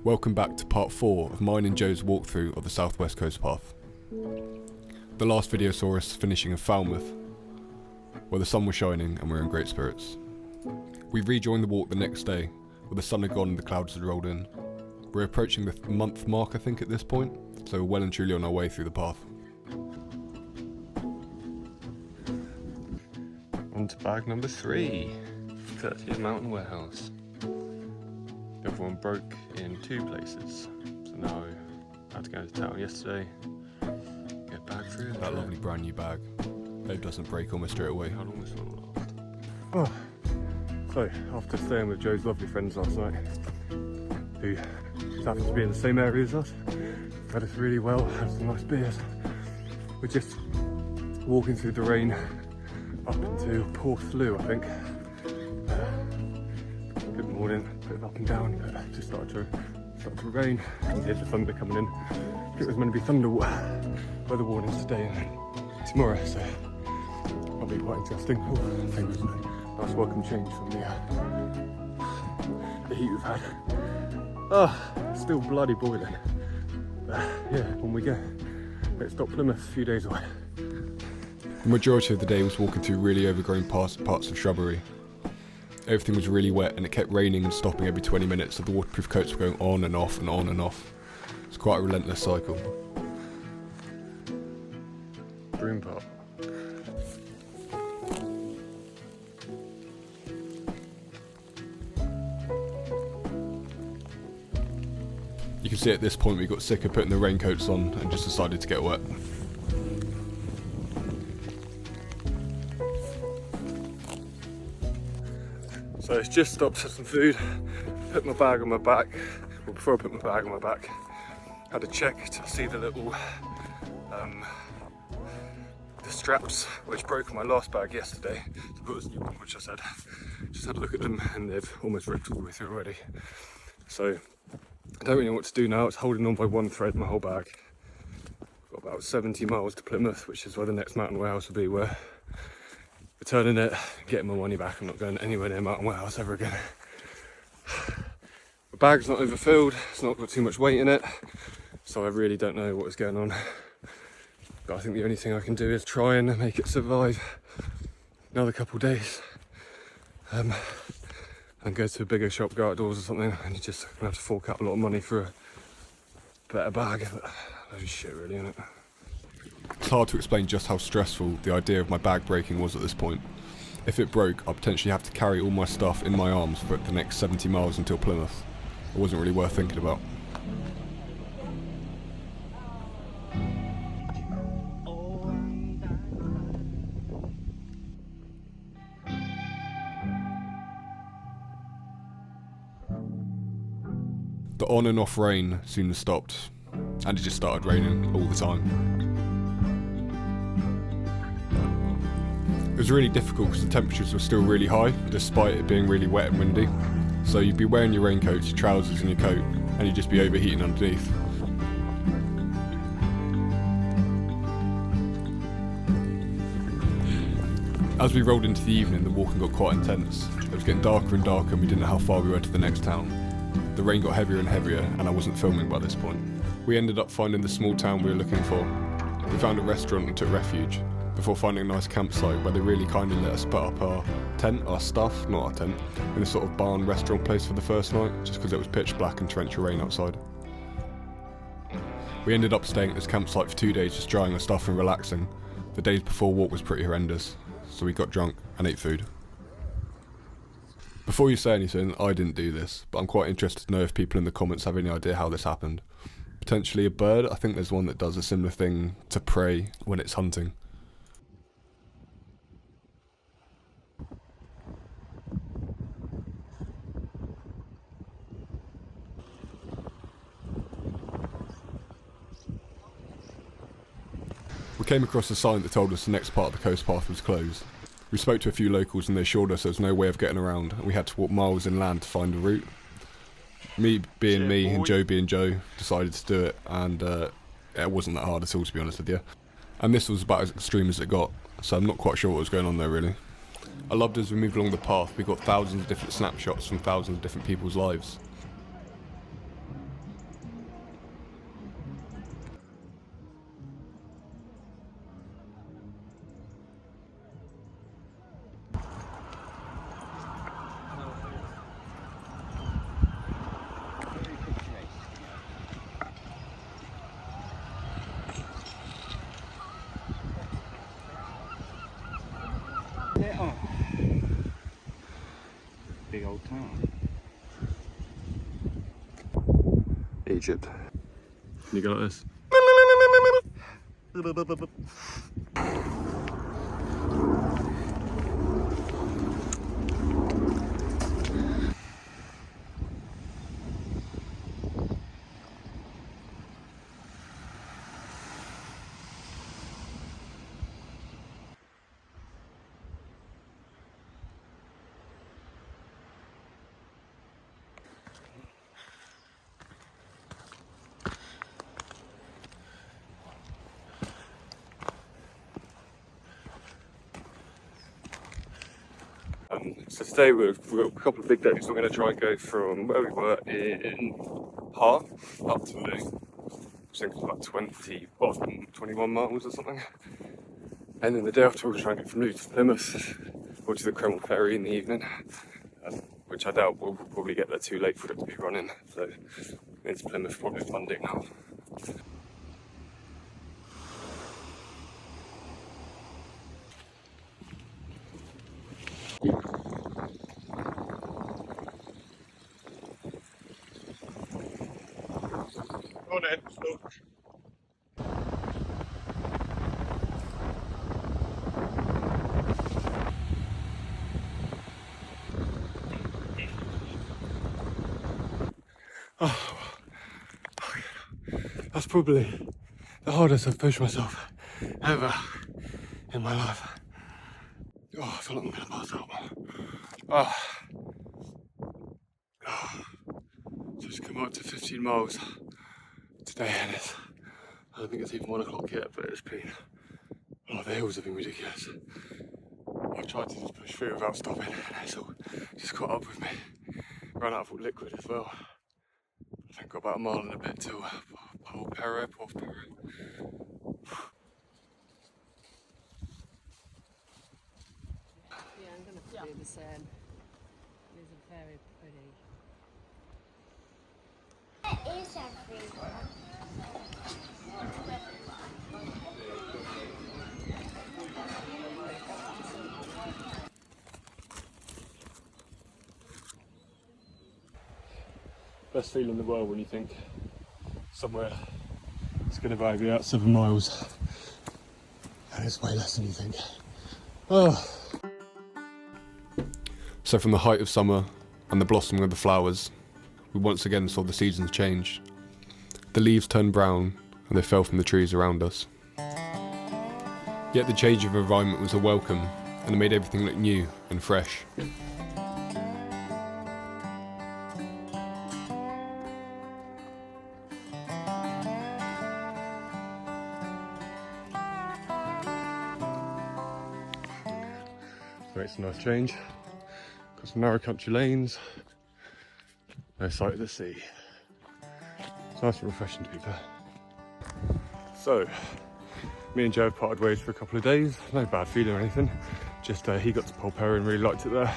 Welcome back to part 4 of mine and Joe's walkthrough of the South West Coast Path. The last video saw us finishing in Plymouth, where the sun was shining and we were in great spirits. We rejoined the walk the next day, where the sun had gone and the clouds had rolled in. We're approaching the month mark I think at this point, so we're well and truly on our way through the path. On to bag number 3, 30th Mountain Warehouse. Everyone broke in 2 places, so now I had to go to town yesterday, get bag 3. That lovely brand new bag. Hope doesn't break almost straight away. How long was it last? So after staying with Joe's lovely friends last night, who happens to be in the same area as us, fed us really well, had some nice beers. We're just walking through the rain up into Plymouth, I think. Good morning, a bit of up and down, but it just started to rain, and here's the thunder coming in. It was meant to be thunder weather warnings today and tomorrow, so that'll be quite interesting. I think it was a nice welcome change from the heat we've had. It's still bloody boiling. Yeah, when we go, let's stop Plymouth a few days away. The majority of the day was walking through really overgrown parts of shrubbery. Everything was really wet and it kept raining and stopping every 20 minutes, so the waterproof coats were going on and off and on and off. It's quite a relentless cycle. Broom pot. You can see at this point we got sick of putting the raincoats on and just decided to get wet. So it's just stopped for some food, put my bag on my back. Well, before I put my bag on my back, I had a check to see the little the straps which broke on my last bag yesterday, which I said, just had a look at them and they've almost ripped all the way through already. So I don't really know what to do now. It's holding on by one thread, my whole bag. Got about 70 miles to Plymouth, which is where the next mountain warehouse will be, where returning it, getting my money back. I'm not going anywhere near mountain warehouse ever again. The bag's not overfilled, it's not got too much weight in it, so I really don't know what is going on. But I think the only thing I can do is try and make it survive another couple of days. And go to a bigger shop, go outdoors or something, and you're just gonna have to fork out a lot of money for a better bag. Loads of shit really, isn't it? It's hard to explain just how stressful the idea of my bag breaking was at this point. If it broke, I'd potentially have to carry all my stuff in my arms for the next 70 miles until Plymouth. It wasn't really worth thinking about. The on and off rain soon stopped, and it just started raining all the time. It was really difficult because the temperatures were still really high, despite it being really wet and windy. So you'd be wearing your raincoats, your trousers and your coat, and you'd just be overheating underneath. As we rolled into the evening, the walking got quite intense. It was getting darker and darker and we didn't know how far we were to the next town. The rain got heavier and heavier and I wasn't filming by this point. We ended up finding the small town we were looking for. We found a restaurant and took refuge, before finding a nice campsite where they really kindly let us put up our tent, our stuff, not our tent, in a sort of barn restaurant place for the first night, just because it was pitch black and torrential rain outside. We ended up staying at this campsite for 2 days just drying our stuff and relaxing. The days before walk was pretty horrendous, so we got drunk and ate food. Before you say anything, I didn't do this, but I'm quite interested to know if people in the comments have any idea how this happened. Potentially a bird. I think there's one that does a similar thing to prey when it's hunting. We came across a sign that told us the next part of the coast path was closed. We spoke to a few locals and they assured us there was no way of getting around and we had to walk miles inland to find a route. Me being me and Joe being Joe decided to do it, and it wasn't that hard at all, to be honest with you. And this was about as extreme as it got, so I'm not quite sure what was going on there really. I loved as we moved along the path, we got thousands of different snapshots from thousands of different people's lives. Egypt. Can you go like this? So today we've got a couple of big days. We're going to try and go from where we were in Par up to I think it's about 21 miles or something. And then the day after we'll try and get from Luton to Plymouth or to the Cremel ferry in the evening, which I doubt we'll probably get there too late for it to be running. So into Plymouth probably Monday now. Go on then, look. That's probably the hardest I've pushed myself ever in my life. Oh, I feel like I'm going to pass out. Just come up to 15 miles today, and I don't think it's even 1 o'clock yet, but it's been, the hills have been ridiculous. I've tried to just push through without stopping, and it's all just caught up with me. Ran out of liquid as well. I think got about a mile and a bit till Port Perret. Yeah, I'm going to do the same. These are very pretty. It is everywhere. Best feeling in the world when you think somewhere it's going to buy you out 7 miles and it's way less than you think. Oh. So from the height of summer and the blossoming of the flowers, we once again saw the seasons change. The leaves turned brown and they fell from the trees around us. Yet the change of environment was a welcome, and it made everything look new and fresh. Makes a nice change. Got some narrow country lanes. No sight of the sea. It's nice and refreshing to be fair. So, me and Joe have parted ways for a couple of days. No bad feeling or anything. Just he got to Port Perret and really liked it there.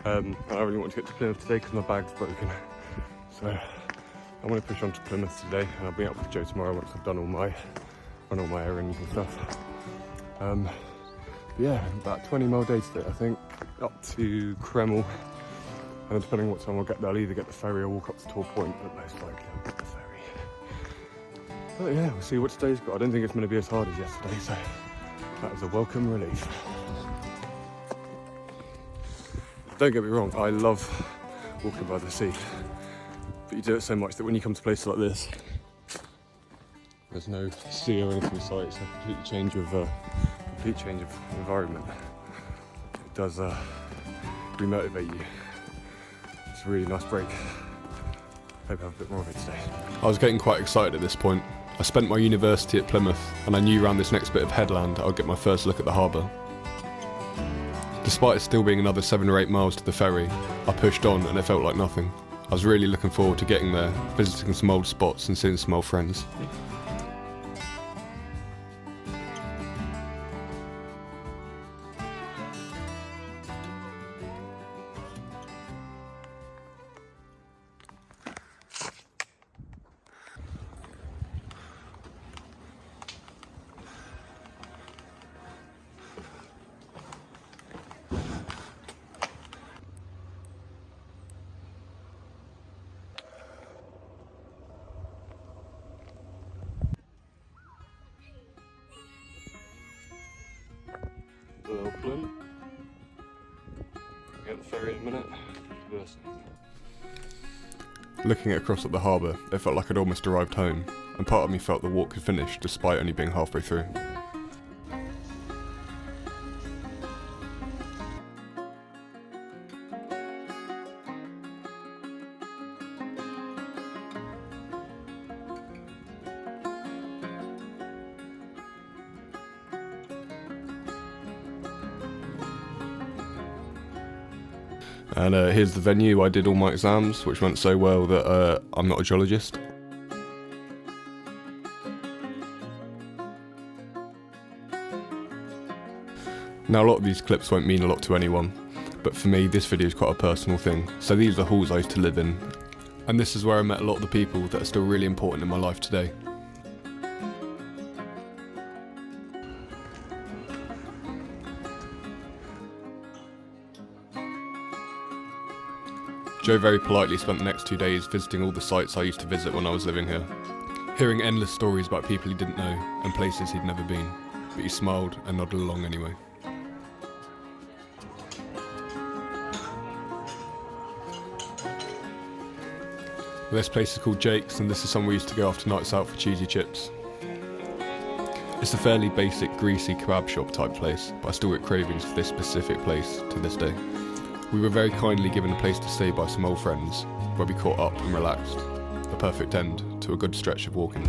And I really want to get to Plymouth today because my bag's broken. So I'm going to push on to Plymouth today, and I'll be up with Joe tomorrow once I've done all my errands and stuff. Yeah, about 20-mile day today, I think, up to Cremel. And depending on what time I'll get there, I'll either get the ferry or walk up to Tor Point, but most likely I'll get the ferry. But yeah, we'll see what today's got. I don't think it's going to be as hard as yesterday, so that is a welcome relief. Don't get me wrong, I love walking by the sea, but you do it so much that when you come to places like this, there's no sea or anything in sight. It's a complete change of environment. It does remotivate you. It's a really nice break. Hope I have a bit more of it today. I was getting quite excited at this point. I spent my university at Plymouth, and I knew around this next bit of headland I'd get my first look at the harbour. Despite it still being another 7 or 8 miles to the ferry, I pushed on and it felt like nothing. I was really looking forward to getting there, visiting some old spots and seeing some old friends. Plymouth. Get the ferry in a minute. Looking across at the harbour, it felt like I'd almost arrived home, and part of me felt the walk had finished despite only being halfway through. And here's the venue. I did all my exams, which went so well that I'm not a geologist. Now, a lot of these clips won't mean a lot to anyone, but for me this video is quite a personal thing. So these are the halls I used to live in, and this is where I met a lot of the people that are still really important in my life today. Joe very politely spent the next 2 days visiting all the sites I used to visit when I was living here, hearing endless stories about people he didn't know and places he'd never been, but he smiled and nodded along anyway. This place is called Jake's, and this is somewhere we used to go after nights out for cheesy chips. It's a fairly basic greasy kebab shop type place, but I still get cravings for this specific place to this day. We were very kindly given a place to stay by some old friends, where we caught up and relaxed. The perfect end to a good stretch of walking.